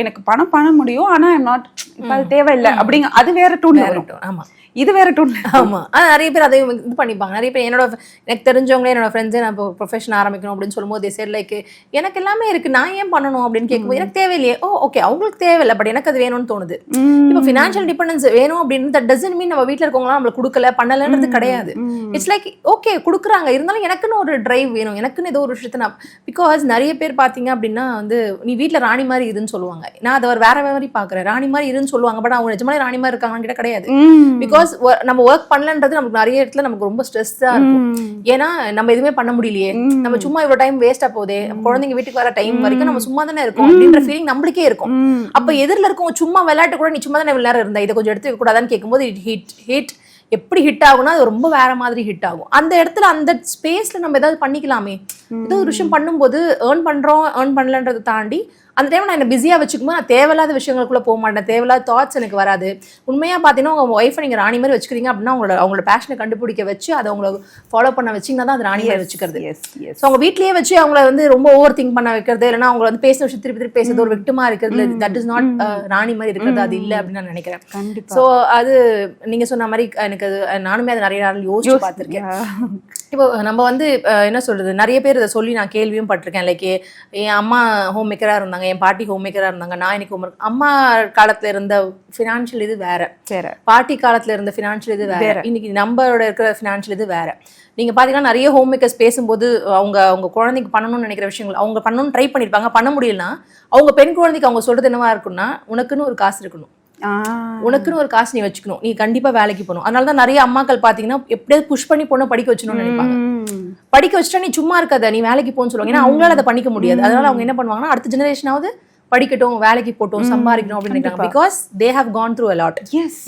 எனக்கு பணம் பண்ண முடியும் ஆனா நாட் அது தேவையில்லை அப்படிங்க, அது வேற டூன் வரும். ஆமா, இது வேற டூன். ஆமா, நிறைய பேர் அதையும் இது பண்ணிப்பாங்க. நிறைய பேர் எனக்கு தெரிஞ்சவங்களே, என்னோட ஃப்ரெண்ட்ஸே நான் இப்போ ப்ரொஃபஷன் ஆரம்பிக்கணும் அப்படின்னு சொல்லும்போது சரி லைக் எனக்கு எல்லாமே இருக்கு, நான் ஏன் பண்ணணும் அப்படின்னு கேட்கும்போது எனக்கு தேவையில்லையே. ஓகே, அவங்களுக்கு தேவையில்லை, பட் எனக்கு அது வேணும்னு தோணுது. இப்போ ஃபினான்ஷியல் டிபெண்டன்ஸ் வேணும் அப்படின்னு தட் டசன்ட் மீன் நம்ம வீட்டில் இருக்கவங்களாம் நம்மளுக்கு கொடுக்கல பண்ணலன்றது கிடையாது. இட்ஸ் லைக் ஓகே கொடுக்குறாங்க, இருந்தாலும் எனக்குன்னு ஒரு டிரைவ் வேணும், எனக்குன்னு ஏதோ ஒரு விஷயத்த நான். பிகாஸ் நிறைய பேர் பார்த்தீங்க அப்படின்னா வந்து நீ வீட்டில் ராணி மாதிரி இருன்னு சொல்லுவாங்க. நான் அதை வேற மாதிரி பார்க்குறேன், ராணி மாதிரி இருன்னு சொல்லுவாங்க, பட் அவங்க நிஜமாலே ராணி மாதிரி இருக்காங்கன்னு கிட்ட கிடையாது. பிகாஸ் நம்ம ஒர்க் பண்ணலன்றது நமக்கு நிறைய இடத்துல நமக்கு ரொம்ப ஸ்ட்ரெஸ்ஸா இருக்கும். ஏன்னா நம்ம எதுவுமே பண்ண முடியலையே, நம்ம சும்மா இவ்வளவு டைம் வேஸ்டா போதே, குழந்தைங்க வீட்டுக்கு வர டைம் வரைக்கும் நம்ம சும்மா தானே இருக்கோம் அப்படின்ற ஃபீலிங் நம்மளுக்கே இருக்கும். அப்ப எதிரில் இருக்கும் சும்மா விளையாட்டு கூட நீ சும்மா தானே விளையாட இருந்தா, இதை கொஞ்சம் எடுத்து வைக்க கூடாதான்னு கேட்கும்போது ஹிட் எப்படி ஹிட் ஆகும்னா அது ரொம்ப வேற மாதிரி ஹிட் ஆகும். அந்த இடத்துல அந்த ஸ்பேஸ்ல நம்ம ஏதாவது பண்ணிக்கலாமே, ஏதோ ஒரு விஷயம் பண்ணும்போது ஏர்ன் பண்ணலன்றதை தாண்டி அந்த டைம் நான் என்ன பிஸியாக வச்சுக்கும்போது நான் தேவையில்லாத விஷயங்களுக்குள்ள போக மாட்டேன், தேவையில்லாத தாட்ஸ் எனக்கு வராது. உண்மையாக பார்த்தீங்கன்னா உங்கள் ஒய்ஃபை நீங்கள் ராணி மாதிரி வச்சுக்கிறீங்க அப்படின்னா அவங்களோட பேஷனை கண்டுபிடிக்க வச்சு அதை அவங்கள ஃபாலோ பண்ண வச்சிங்கன்னா தான் அது ராணி மாதிரி வச்சுக்கிறது. ஸோ அவங்க வீட்லேயே வச்சு அவங்கள வந்து ரொம்ப ஓவர் திங்க் பண்ண வைக்கிறது, இல்லைன்னா அவங்கள வந்து பேசின விஷயம் திருப்பி பேசுறது ஒரு விக்டிமா இருக்கிறது, தட் இஸ் நாட் ராணி மாதிரி இருக்கிறது, அது இல்லை அப்படின்னு நான் நினைக்கிறேன். ஸோ அது நீங்கள் சொன்ன மாதிரி எனக்கு நானுமே அதை நிறைய நாள் யோசிச்சு பார்த்துருக்கேன். இப்போ நம்ம வந்து என்ன சொல்றது, நிறைய பேர் இதை சொல்லி நான் கேள்வியும் பட்டிருக்கேன். லைக் என் அம்மா ஹோம் மேக்கராக இருந்தாங்க, என் பாட்டி ஹோம் மேக்கராக இருந்தாங்க, நான் இன்னைக்கு ஹோம் மேக்கர். அம்மா காலத்துல இருந்த ஃபினான்ஷியல் இது வேற, பாட்டி காலத்துல இருந்த ஃபினான்ஷியல் இது வேற, இன்னைக்கு நம்மளோட இருக்கிற ஃபினான்ஷியல் இது வேற. நீங்க பாத்தீங்கன்னா நிறைய ஹோம் மேக்கர்ஸ் பேசும்போது அவங்க குழந்தைக்கு பண்ணணும்னு நினைக்கிற விஷயங்கள் அவங்க பண்ணணும்னு ட்ரை பண்ணிருப்பாங்க, பண்ண முடியலன்னா அவங்க பெண் குழந்தைக்கு அவங்க சொல்றது என்னவா இருக்குன்னா, உனக்குன்னு ஒரு காசு இருக்கணும், உனக்குன்னு ஒரு காசு நீ வச்சுக்கணும், நீ கண்டிப்பா வேலைக்கு போகணும். அதனாலதான் நிறைய அம்மாக்கள் பாத்தீங்கன்னா எப்படியாவது புஷ் பண்ணி பொண்ணை படிக்க வச்சணும்னு நினைப்பாங்க. படிக்க வச்சுட்டா நீ சும்மா இருக்காத, நீ வேலைக்கு போன்னு சொல்லுவாங்க. ஏன்னா அவங்களால அதை பண்ணிக்க முடியாது. அதனால அவங்க என்ன பண்ணுவாங்கன்னா, அடுத்த ஜெனரேஷனாவது படிக்கட்டும், வேலைக்கு போட்டோம், சம்பாதிக்கணும் அப்படின்னு நினைக்கிறாங்க. Because they have gone through a lot.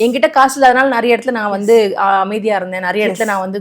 என்கிட்ட காசு இல்லாதனால நிறைய இடத்துல நான் வந்து அமைதியா இருந்தேன், நிறைய இடத்துல நான் வந்து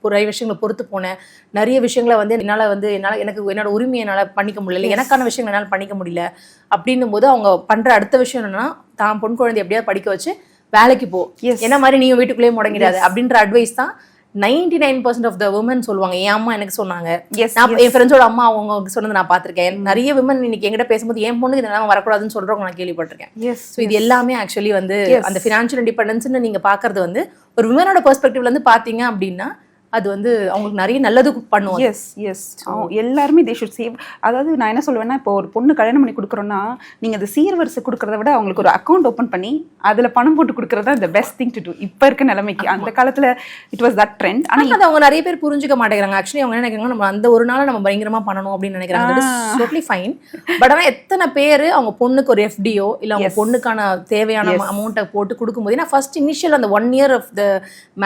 நிறைய விஷயங்களை பொறுத்து போனேன், நிறைய விஷயங்களை வந்து என்னால் எனக்கு என்னோட உரிமையை என்னால் பண்ணிக்க முடியல, எனக்கான விஷயங்கள் என்னால் பண்ணிக்க முடியல. அப்படின்னும் போது அவங்க பண்ற அடுத்த விஷயம் என்னன்னா, தான் பொன் குழந்தை எப்படியாவது படிக்க வச்சு வேலைக்கு போ, Yes. என்ன மாதிரி நீ வீட்டுக்குள்ளேயே முடங்கிடாது அப்படின்ற அட்வைஸ் தான் 99% ஆஃப் த உமன் சொல்லுவாங்க. என் அம்மா எனக்கு சொன்னாங்க, நான் என் ஃப்ரெண்ட்ஸோட அம்மா அவங்க சொன்னது நான் பார்த்திருக்கேன். நிறைய விமன் இன்னைக்கு என்கிட்ட பேசும்போது என் பொண்ணுக்கு இதெல்லாம் வரக்கூடாதுன்னு சொல்றவங்க நான் கேள்விப்பட்டிருக்கேன். ஸோ இது எல்லாமே ஆக்சுவலி வந்து அந்த ஃபினான்ஷியல் இண்டிபெண்டன்ஸ்னு நீங்க பாக்குறது வந்து ஒரு விமனோட பெர்ஸ்பெக்டிவ்ல இருந்து பாத்தீங்க அப்படின்னா அது வந்து அவங்களுக்கு நிறைய நல்லது பண்ணுவோம். எல்லாருமே தே ஷுட் சேவ். அதாவது நான் என்ன சொல்லுவேன்னா, இப்போ ஒரு பொண்ணு கல்யாணம் பண்ணி கொடுக்குறோன்னா நீங்க அந்த சீர்வரிசை கொடுக்கறத விட அவங்களுக்கு ஒரு அக்கௌண்ட் ஓப்பன் பண்ணி அதுல பணம் போட்டு கொடுக்கறது தான் the best thing to do. இப்போ இருக்க நிலைமைக்கு அந்த காலத்துல இட் வாஸ் தட் ட்ரெண்ட். ஆனா அது அவங்க நிறைய பேர் புரிஞ்சுக்க மாட்டேங்கிறாங்க. ஆக்சுவலி அவங்க என்ன நினைக்கிறாங்க, நம்ம அந்த ஒரு நாள் நம்ம பயங்கரமா பண்ணணும் அப்படின்னு நினைக்கிறாங்க. Totally fine. பட் ஆனா எத்தனை பேர் அவங்க பொண்ணுக்கு ஒரு எஃப்டியோ இல்ல அவங்க பொண்ணுக்கான தேவையான அமௌண்ட்டை போட்டு கொடுக்கும்போது, ஏன்னா ஃபர்ஸ்ட் இனிஷியல் அந்த 1 year of the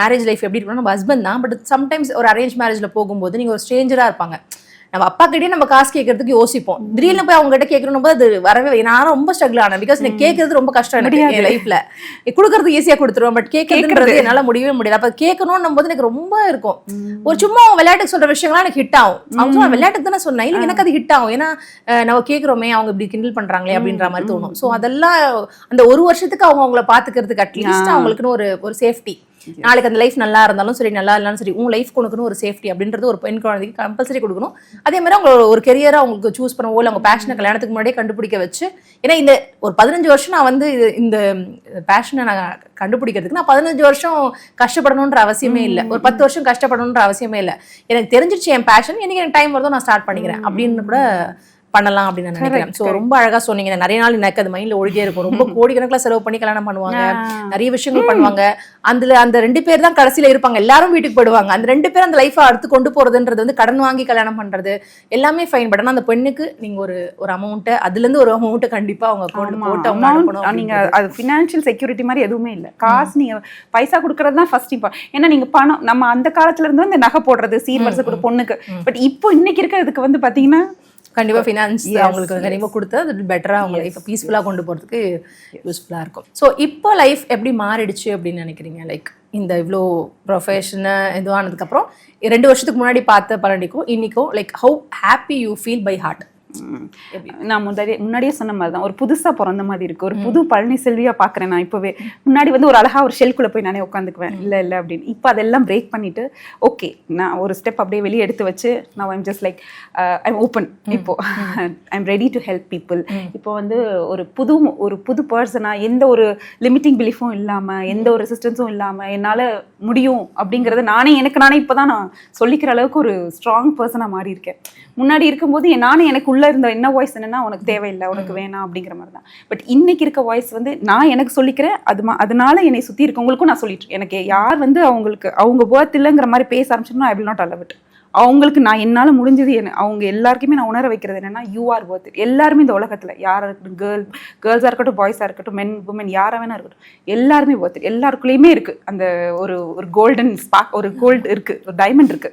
marriage life எப்படி இருக்கணும், நம்ம ஹஸ்பண்ட் தான். பட் சம்டைம்ஸ் ஒரு அரேஞ்ச் மேரேஜ்ல போகும்போது நீங்க ஒரு ஸ்ட்ரேஞ்சரா இருப்பாங்க, நம்ம அப்பா கிட்டே நம்ம காசு கேட்கறதுக்கு யோசிப்போம். திடீர்னு போய் அவங்க கிட்ட கேட்கணும் போது அது வரவே, நான் ரொம்ப ஸ்ட்ரகிள் ஆனேன். பிகாஸ் எனக்கு கேட்கறது ரொம்ப கஷ்டம் எனக்கு என் லைஃப்ல. கொடுக்கறது ஈஸியா கொடுத்துருவோம், பட் கேட்கறது என்னால முடியவே முடியாது. அப்ப கேட்கணும்னும் போது எனக்கு ரொம்ப இருக்கும். ஒரு சும்மா விளையாட்டுக்கு சொல்ற விஷயங்கள்லாம் எனக்கு ஹிட் ஆகும். அவங்க சொன்னா விளையாட்டுக்கு தானே சொன்னேன், இல்லை எனக்கு அது ஹிட் ஆகும். ஏன்னா நம்ம கேட்கிறோமே அவங்க இப்படி கிண்டல் பண்றாங்களே அப்படின்ற மாதிரி தோணும். ஸோ அதெல்லாம் அந்த ஒரு வருஷத்துக்கு அவங்கள பாத்துக்கிறதுக்கு அட்லீஸ்ட் அவங்களுக்குன்னு ஒரு சேஃப்டி. நாளைக்கு அந்த லைஃப் நல்லா இருந்தாலும் சரி, நல்லா இல்லைனாலும் சரி, உங்க லைஃப் கொடுக்கணும் ஒரு சேஃப்டி அப்படின்றது ஒரு பெண் குழந்தைக்கு கம்பல்சரி கொடுக்கணும். அதே மாதிரி அவங்க ஒரு கெரியரா அவங்களுக்கு சூஸ் பண்ணவோ இல்லை அவங்க பேஷனை கல்யாணத்துக்கு முன்னாடியே கண்டுபிடிக்க வச்சு, ஏன்னா இந்த ஒரு 15 வருஷம் நான் வந்து இந்த பேஷனை நான் கண்டுபிடிக்கிறதுக்கு நான் 15 வருஷம் கஷ்டப்படணுன்ற அவசியமே இல்லை, ஒரு 10 வருஷம் கஷ்டப்படணுன்ற அவசியமே இல்லை. எனக்கு தெரிஞ்சிருச்சு என் பேஷன், எனக்கு எனக்கு டைம் வருதோ நான் ஸ்டார்ட் பண்ணிக்கிறேன் அப்படின்னு கூட பண்ணலாம் அப்படின்னு நான் நினைக்கிறேன். ஸோ ரொம்ப அழகா சொன்னீங்க. நிறைய நாள் எனக்கு அது மைண்ட்ல ஓடிட்டே இருக்கும். ரொம்ப கோடிக்கணக்கில் செலவு பண்ணி கல்யாணம் பண்ணுவாங்க, நிறைய விஷயங்கள் பண்ணுவாங்க. அந்த 2 பேர் தான் கடைசியில இருப்பாங்க, எல்லாரும் வீட்டுக்கு போயிடுவாங்க. அந்த 2 பேர் அந்த லைஃபை அடுத்து கொண்டு போறதுன்றது வந்து கடன் வாங்கி கல்யாணம் பண்றது எல்லாமே ஃபைன். பட் ஆனால் அந்த பெண்ணுக்கு நீங்க ஒரு அமௌண்ட்டை, அதுல இருந்து ஒரு அமௌண்ட்டை கண்டிப்பா அவங்க போட்டு அவங்க நீங்க அது ஃபினான்ஷியல் செக்யூரிட்டி மாதிரி எதுவுமே இல்லை. காசு நீங்க பைசா கொடுக்கறது தான் ஃபர்ஸ்ட். இப்போ ஏன்னா நீங்க பணம், நம்ம அந்த காலத்துல இருந்து இந்த நகை போடுறது சீர்வரிசை கூட பொண்ணுக்கு. பட் இப்போ இன்னைக்கு இருக்கிறதுக்கு வந்து பாத்தீங்கன்னா கண்டிப்பா ஃபினான்ஸ் அவங்களுக்கு கண்டிப்பா கொடுத்தா அது பெட்டரா அவங்க லைஃப் பீஸ்ஃபுல்லா கொண்டு போறதுக்கு யூஸ்ஃபுல்லா இருக்கும். ஸோ இப்போ லைஃப் எப்படி மாறிடுச்சு அப்படின்னு நினைக்கிறீங்க? லைக் இந்த இவ்வளோ ப்ரொஃபஷனை இதுவானதுக்கு அப்புறம் 2 வருஷத்துக்கு முன்னாடி பார்த்த பலனிக்கும் இன்னைக்கும் like how happy you feel by heart? நான் முன்னாடியே சொன்ன மாதிரி தான், ஒரு புதுசா பிறந்த மாதிரி இருக்கு. ஒரு புது பழனி செல்வியா பாக்குறேன் நான் இப்பவே. முன்னாடி வந்து ஒரு அழகா ஒரு ஷெல்குள்ள போய் நானே உட்காந்துக்குவேன், இல்ல அப்படின்னு. இப்போ அதெல்லாம் பிரேக் பண்ணிட்டு ஓகே, நான் ஒரு ஸ்டெப் அப்படியே வெளியே எடுத்து வச்சு நான் I'm just like I'm open. இப்போ I'm ready to help people. இப்போ வந்து ஒரு புது பர்சனா, எந்த ஒரு லிமிட்டிங் பிலீஃபும் இல்லாம, எந்த ஒரு ரெசிஸ்டன்ஸும் இல்லாம என்னால முடியும் அப்படிங்கறத நானே இப்பதான் நான் சொல்லிக்கிற அளவுக்கு ஒரு ஸ்ட்ராங் பர்சனா மாறி இருக்கேன். முன்னாடி இருக்கும்போது நானே எனக்கு உள்ள இருந்த என்ன வாய்ஸ் என்னன்னா, உனக்கு தேவையில்லை, உனக்கு வேணாம் அப்படிங்கிற மாதிரி தான். பட் இன்னைக்கு இருக்க வாய்ஸ் வந்து நான் எனக்கு சொல்லிக்கிறேன். அதனால என்னை சுத்தி இருக்கவங்களுக்கும் நான் சொல்லிட்டு, எனக்கு யார் வந்து அவங்க worth இல்லைங்கிற மாதிரி பேச ஆரம்பிச்சோம்னா I will not allow it. அவங்களுக்கு நான் என்னால் முடிஞ்சது அவங்க எல்லாருக்குமே நான் உணர வைக்கிறது என்னன்னா, யூ ஆர் worth it. எல்லாருமே இந்த உலகத்தில் யாராக இருக்கட்டும், கேர்ள்ஸாக இருக்கட்டும், பாய்ஸாக இருக்கட்டும், மென் உமன் யாராக வேணா இருக்கட்டும், எல்லாருமே worth it. எல்லாருக்குள்ளேயுமே இருக்கு அந்த ஒரு கோல்டன் ஸ்பார்க், ஒரு கோல்டு இருக்கு, ஒரு டைமண்ட் இருக்கு.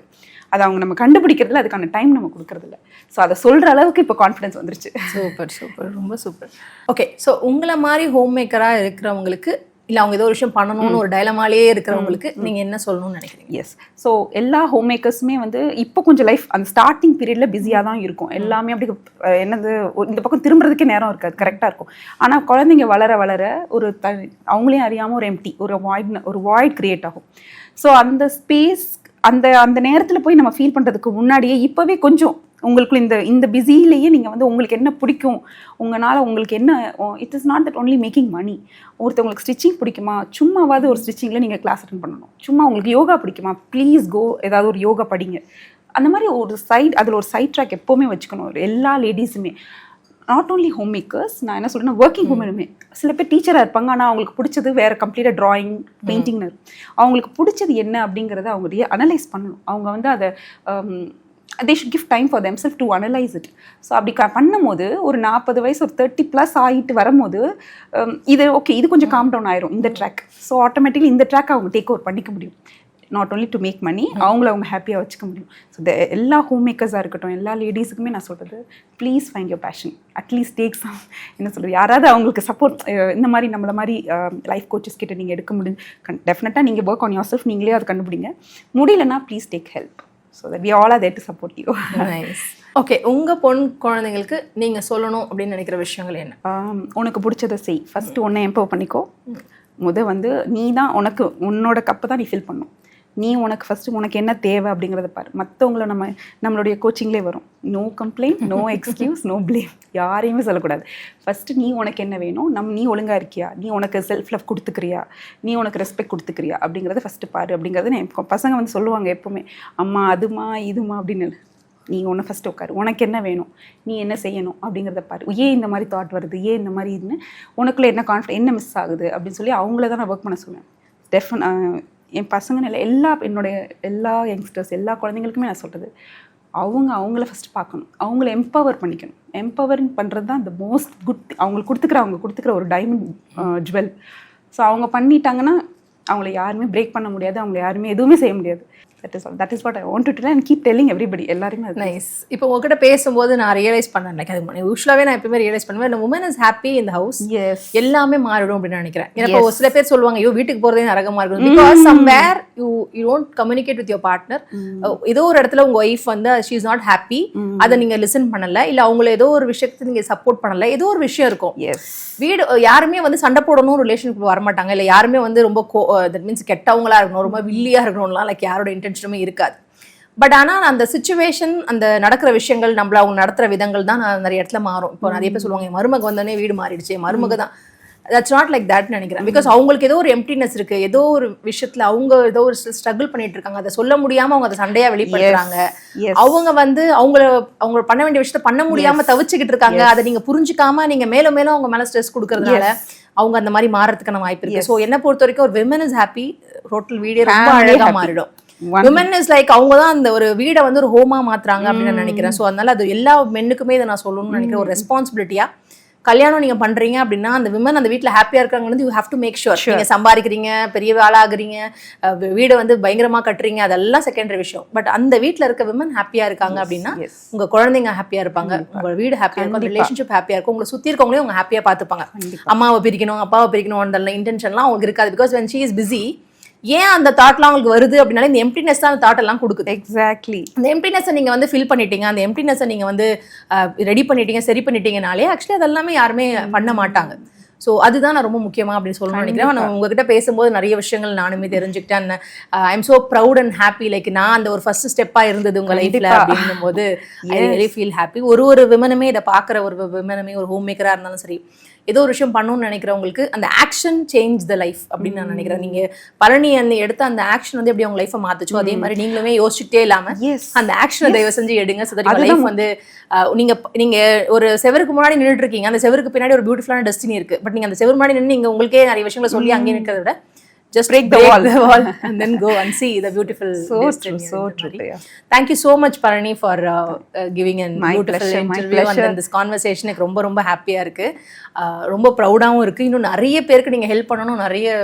அதை அவங்க நம்ம கண்டுபிடிக்கிறதுல அதுக்கான டைம் நம்ம கொடுக்கறது இல்லை. ஸோ அதை சொல்கிற அளவுக்கு இப்போ கான்ஃபிடன்ஸ் வந்துருச்சு. சூப்பர், ரொம்ப சூப்பர். ஓகே, ஸோ உங்களை மாதிரி ஹோம் மேக்கராக இருக்கிறவங்களுக்கு, இல்லை அவங்க ஏதோ ஒரு விஷயம் பண்ணணும்னு ஒரு டைலமாலே இருக்கிறவங்களுக்கு நீங்கள் என்ன சொல்லணும்னு நினைக்கிறீங்க? எஸ், ஸோ எல்லா ஹோம் மேக்கர்ஸுமே வந்து இப்போ கொஞ்சம் லைஃப் அந்த ஸ்டார்டிங் பீரியடில் பிஸியாக தான் இருக்கும். எல்லாமே அப்படி என்னது இந்த பக்கம் திரும்புறதுக்கே நேரம் இருக்காது, கரெக்டாக இருக்கும். ஆனால் குழந்தைங்க வளர வளர அவங்களையும் அறியாமல் ஒரு எம்டி, ஒரு வாய்ட் கிரியேட் ஆகும். ஸோ அந்த ஸ்பேஸ் அந்த நேரத்தில் போய் நம்ம ஃபீல் பண்ணுறதுக்கு முன்னாடியே இப்போவே கொஞ்சம் உங்களுக்குள்ள இந்த பிஸிலேயே நீங்கள் வந்து உங்களுக்கு என்ன பிடிக்கும், உங்களுக்கு என்ன, it is not that only making money. ஒருத்தவங்களுக்கு ஸ்டிச்சிங் பிடிக்குமா, சும்மாவாவது ஒரு ஸ்டிச்சிங்கில் நீங்கள் கிளாஸ் அட்டெண்ட் பண்ணணும். சும்மா உங்களுக்கு யோகா பிடிக்குமா, ப்ளீஸ் கோ ஏதாவது ஒரு யோகா படிங்க. அந்த மாதிரி அதில் ஒரு சைட் ட்ராக் எப்போவுமே வச்சுக்கணும். எல்லா லேடிஸுமே, நாட் ஓன்லி ஹோம் மேக்கர்ஸ், நான் என்ன சொல்றேன்னா ஒர்க்கிங் உமனுமே. சில பேர் டீச்சராக இருப்பாங்க, ஆனால் அவங்களுக்கு பிடிச்சது வேறு கம்ப்ளீட்டாக ட்ராயிங், பெயிண்டிங்னு. அவங்களுக்கு பிடிச்சது என்ன அப்படிங்கிறத அவங்க அனலைஸ் பண்ணணும். அவங்க வந்து அதை they should give time for themselves to analyze it. So அப்படி பண்ணும்போது ஒரு 40 வயசு, ஒரு 30+ ஆகிட்டு வரும்போது இது கொஞ்சம் காம் டவுன் ஆயிரும் இந்த ட்ராக். ஸோ ஆட்டோமேட்டிக்லி இந்த ட்ராக் அவங்க டேக் ஓவர் பண்ணிக்க முடியும். Not only to make money, அவங்க ஹாப்பியாக வச்சுக்க முடியும். ஸோ எல்லா ஹோம் மேக்கர்ஸாக இருக்கட்டும், எல்லா லேடிஸுக்குமே நான் சொல்கிறது, please find your passion. At least take some, என்ன சொல்கிறது, யாராவது அவங்களுக்கு சப்போர்ட், இந்த மாதிரி நம்மள மாதிரி லைஃப் கோச்சஸ் கிட்ட நீங்கள் எடுக்க முடியும். டெஃபினட்டாக நீங்கள் ஒர்க் ஆன் யோர் செல்ஃப், நீங்களே அதை கண்டுபிடிங்க. முடியலன்னா please take help. So that we all are there to support you. Nice. Okay, உங்கள் பொன் குழந்தைங்களுக்கு நீங்கள் சொல்லணும் அப்படின்னு நினைக்கிற விஷயங்கள் என்ன? உனக்கு பிடிச்சதை செய். ஃபஸ்ட்டு ஒன்றை எம்பவர் பண்ணிக்கோ. வந்து நீ தான் உன்னோட கப்பை தான் நீ ஃபில் பண்ணும். நீ உனக்கு ஃபஸ்ட்டு உனக்கு என்ன தேவை அப்படிங்கிறத பாரு. மற்றவங்கள நம்மளுடைய கோச்சிங்லேயே வரும், no complaint, no excuse, no blame, யாரையுமே சொல்லக்கூடாது. ஃபஸ்ட்டு நீ உனக்கு என்ன வேணும், நீ ஒழுங்காக இருக்கியா, நீ உனக்கு செல்ஃப் லவ் கொடுத்துக்கிறியா, நீ உனக்கு ரெஸ்பெக்ட் கொடுத்துக்கிறியா அப்படிங்கிறத ஃபஸ்ட்டு பாரு அப்படிங்கிறது என் பசங்க வந்து சொல்லுவாங்க எப்போவுமே, அம்மா அதுமா இதுமா அப்படின்னு. நீ ஒன்று ஃபஸ்ட்டு உட்காரு, உனக்கு என்ன வேணும், நீ என்ன செய்யணும் அப்படிங்கிறத பாரு. ஏன் இந்த மாதிரி தாட் வருது, ஏன் இந்த மாதிரி இதுன்னு உனக்குள்ளே என்ன கான்ஃபிடன்ட், என்ன மிஸ் ஆகுது அப்படின்னு சொல்லி அவங்கள தான் நான் ஒர்க் பண்ண சொல்லுவேன். என் பசங்கன்னு இல்லை, என்னுடைய எல்லா யங்ஸ்டர்ஸ், எல்லா குழந்தைங்களுக்குமே நான் சொல்கிறது, அவங்கள ஃபஸ்ட்டு பார்க்கணும், அவங்கள எம்பவர் பண்ணிக்கணும். எம்பவரிங் பண்ணுறது தான் த மோஸ்ட் குட். அவங்க கொடுத்துக்கிற ஒரு டைமண்ட் ஜுவல். ஸோ அவங்க பண்ணிட்டாங்கன்னா அவங்கள யாருமே பிரேக் பண்ண முடியாது, அவங்கள யாருமே எதுவுமே செய்ய முடியாது. That is what I want to tell and keep telling everybody. எல்லாருமே நைஸ். இப்போ உங்ககிட்ட பேசும்போது நான் ரியலைஸ் பண்ணேன், லைக் அது யூஸ்வலாகவே நான் எப்பவுமே ரியலைஸ் பண்ணுவேன், இந்த woman is happy in the house, எல்லாமே மாறிடும் அப்படின்னு நினைக்கிறேன். எனக்கு ஒரு சில பேர் சொல்லுவாங்க, ஐயோ வீட்டுக்கு போகிறதே நரகமாக இருக்கும், because somewhere you don't communicate with your partner. ஏதோ ஒரு இடத்துல உங்க ஒய்ஃப் வந்து ஷீ இஸ் நாட் ஹாப்பி, அதை நீங்க லிசன் பண்ணல, இல்லை அவங்கள ஏதோ ஒரு விஷயத்துக்கு நீங்க சப்போர்ட் பண்ணல, ஏதோ ஒரு விஷயம் இருக்கும். வீடு யாருமே வந்து சண்டை போடணும் ரிலேஷனுக்கு வரமாட்டாங்க, இல்லை யாருமே வந்து ரொம்ப தட் மீன்ஸ் கெட்டவங்களா இருக்கணும், ரொம்ப வில்லியா இருக்கணும்லாம் லைக் யாரோட இன்டென்ஷனுமே இருக்காது. பட் ஆனால் அந்த சிச்சுவேஷன், அந்த நடக்கிற விஷயங்கள், நம்மள அவங்க நடத்துகிற விதங்கள் தான் நிறைய இடத்துல மாறும். இப்போ நிறைய பேர் சொல்லுவாங்க, என் மருமக வந்தோடனே வீடு மாறிடுச்சு, மருமக தான். தட்ஸ் நாட் லைக் தட் நினைக்கிறேன். பிகாஸ் அவங்களுக்கு ஏதோ ஒரு எம்ப்டினஸ் இருக்கு, ஏதோ ஒரு விஷயத்துல அவங்க ஏதோ ஒரு ஸ்ட்ரகிள் பண்ணிட்டு இருக்காங்க, அதை சொல்ல முடியாம அவங்க அதை சண்டையா வெளிப்படுத்துறாங்க. அவங்க வந்து அவங்க பண்ண வேண்டிய விஷயத்த பண்ண முடியாம தவிச்சுக்கிட்டு இருக்காங்க. அதை நீங்க புரிஞ்சுக்காம நீங்க மேலும் மேலும் அவங்க மேல ஸ்ட்ரெஸ் கொடுக்கறதுனால அவங்க அந்த மாதிரி மாறதுக்கான வாய்ப்பு இருக்கு. ஸோ என்ன பொறுத்த வரைக்கும் ஒரு விமன் இஸ் ஹாப்பி, டோட்டல் வீடே ரொம்ப அழகா மாறிடும். விமன் இஸ் லைக் அவங்க தான் அந்த ஒரு வீடை வந்து ஒரு ஹோமா மாத்துறாங்க அப்படின்னு நான் நினைக்கிறேன். ஸோ அதனால அது எல்லா மென்னுக்குமே இதை நான் சொல்லணும்னு நினைக்கிறேன். ஒரு ரெஸ்பான்சிபிலிட்டியா கல்யாணம் நீங்க பண்றீங்க அப்படின்னா அந்த விமன் அந்த வீட்டில் ஹாப்பியா இருக்காங்க, you have to make sure. நீங்க சம்பாதிக்கிறீங்க, பெரிய ஆளாகிறீங்க, வீடை வந்து பயங்கரமா கட்டுறீங்க, அதெல்லாம் செகண்டரி விஷயம். பட் அந்த வீட்டில் இருக்க விமன் ஹாப்பியா இருக்காங்க அப்படின்னா உங்க குழந்தைங்க ஹாப்பியா இருப்பாங்க, உங்க வீடு ஹாப்பியா இருக்கும், ரிலேஷன்ஷிப் ஹாப்பியா இருக்கும், உங்களை சுத்தி இருக்கவங்களே உங்க ஹாப்பியா பார்த்துப்பாங்க. அம்மாவை பிரிக்கணும், அப்பாவை பிரிக்கணும் அந்த இன்டென்ஷன்லாம் அவங்களுக்கு இருக்காது. Because when she is busy, ஏன் அந்த தாட்லாம் உங்களுக்கு வருது அப்படின்னாலே இந்த எம்ப்டினஸ் தான் அந்த தாட் எல்லாம் கொடுக்குது. எக்ஸாக்ட்லி. அந்த எம்ப்டினஸை நீங்க வந்து ஃபில் பண்ணிட்டீங்க, அந்த எம்ப்டினஸை நீங்க வந்து ரெடி பண்ணிட்டீங்க, சரி பண்ணிட்டீங்கனாலே ஆக்சுவலி அதெல்லாமே யாருமே பண்ண மாட்டாங்க. ஸோ அதுதான் நான் ரொம்ப முக்கியமா அப்படின்னு சொல்லணும்னு நினைக்கிறேன். நான் உங்ககிட்ட பேசும்போது நிறைய விஷயங்கள் நானுமே தெரிஞ்சுக்கிட்டேன். I am so proud and happy, like நான் அந்த ஒரு ஃபர்ஸ்ட் ஸ்டெப்பாக இருந்தது உங்கள் லைஃப்ல அப்படின்னும் போது ஐ ரியலி ஃபீல் ஹாப்பி. ஒரு விமனுமே இதை பார்க்குற ஒரு விமனுமே ஒரு ஹோம் மேக்கராக இருந்தாலும் சரி, ஏதோ ஒரு விஷயம் பண்ணணும்னு நினைக்கிறவங்களுக்கு அந்த ஆக்ஷன் சேஞ்ச் த லைஃப் அப்படின்னு நான் நினைக்கிறேன். நீங்க பழனி எடுத்த அந்த ஆக்ஷன் வந்து எப்படி அவங்க லைஃபை மாத்துச்சோ அதே மாதிரி நீங்களுமே யோசிச்சுட்டே இல்லாம அந்த ஆக்ஷனை தயவு செஞ்சு எடுங்க. ஸோ தட் லைஃப் வந்து நீங்க ஒரு செவருக்கு முன்னாடி நின்றுட்டு இருக்கீங்க, அந்த செவருக்கு பின்னாடி ஒரு பியூட்டிஃபுல்லான டெஸ்டினி இருக்கு. பட் நீங்க அந்த செவரு முன்னாடி நின்று நீங்க உங்களுக்கே நிறைய விஷயங்களை சொல்லி அங்கே நிற்கிறத விட just break the wall and then go and see the beautiful destiny. So true. Thank you so much Parani for giving a beautiful interview and then this conversation. எனக்கு ரொம்ப ரொம்ப ஹாப்பியா இருக்கு, ரொம்ப ப்ரௌடாவும் இருக்கு. இன்னும் நிறைய பேருக்கு நீங்க ஹெல்ப் பண்ணணும், நிறைய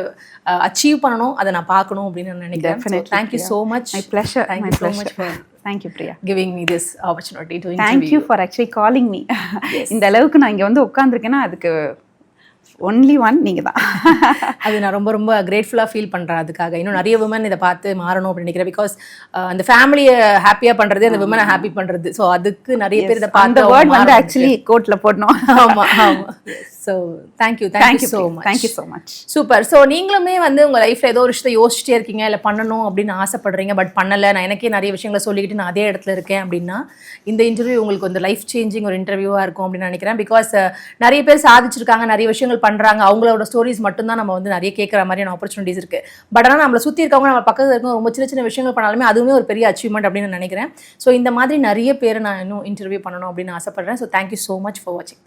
அச்சீவ் பண்ணணும், அதை நான் பார்க்கணும் அப்படின்னு நான் நினைக்கிறேன். So thank you so much. My pleasure. Thank you so much for Thank you Priya giving me this opportunity to interview. Thank you for actually calling me. இந்த அளவுக்கு நான் இங்க வந்து உட்கார்ந்திருக்கேன்னா அதுக்கு ஒன்லி ஒன் நீங்கள் தான். அது நான் ரொம்ப ரொம்ப கிரேட்ஃபுல்லாக ஃபீல் பண்ணுறேன். அதுக்காக இன்னும் நிறைய விமன் இதை பார்த்து மாறணும் அப்படின்னு நினைக்கிறேன். பிகாஸ் அந்த ஃபேமிலியை ஹாப்பியாக பண்ணுறது, அந்த விமனை ஹாப்பி பண்ணுறது. ஸோ அதுக்கு நிறைய பேர் இதை பார்த்து வேர்ட் வந்து ஆக்சுவலி கோர்ட்டில் போடணும். ஆமாம் ஆமாம். So thank you so much. Thank you so much. Super. So நீங்களுமே வந்து உங்கள் லைஃப்பில் ஏதோ ஒரு விஷயத்தை யோசிச்சிட்டே இருக்கீங்க, இல்லை பண்ணணும் அப்படின்னு ஆசைப்படுறீங்க, பட் பண்ணலை, நான் எனக்கே நிறைய விஷயங்களை சொல்லிக்கிட்டு நான் அதே இடத்துல இருக்கேன் அப்படின்னா இந்த இன்டர்வியூ உங்களுக்கு வந்து லைஃப் சேஞ்சிங் ஒரு இன்டர்வியூவாக இருக்கும் அப்படின்னு நினைக்கிறேன். பிகாஸ் நிறைய பேர் சாதிச்சிருக்காங்க, நிறைய விஷயங்கள் பண்ணுறாங்க, அவங்களோட ஸ்டோரிஸ் மட்டும்தான் நம்ம வந்து நிறைய கேட்குற மாதிரியான ஆப்பர்ச்சுனிட்டிஸ் இருக்குது. பட் ஆனால் நம்மளை சுற்றி இருக்கவங்க, நம்ம பக்கத்தில் இருக்கவங்க ரொம்ப சின்ன சின்ன விஷயங்கள் பண்ணாலுமே அதுவுமே ஒரு பெரிய அச்சீவ்மெண்ட் அப்படின்னு நான் நினைக்கிறேன். ஸோ இந்த மாதிரி நிறைய பேர் நான் இன்னும் இன்டர்வியூ பண்ணணும் அப்படின்னு ஆசைப்படுறேன். So thank you so much for வாட்சிங்.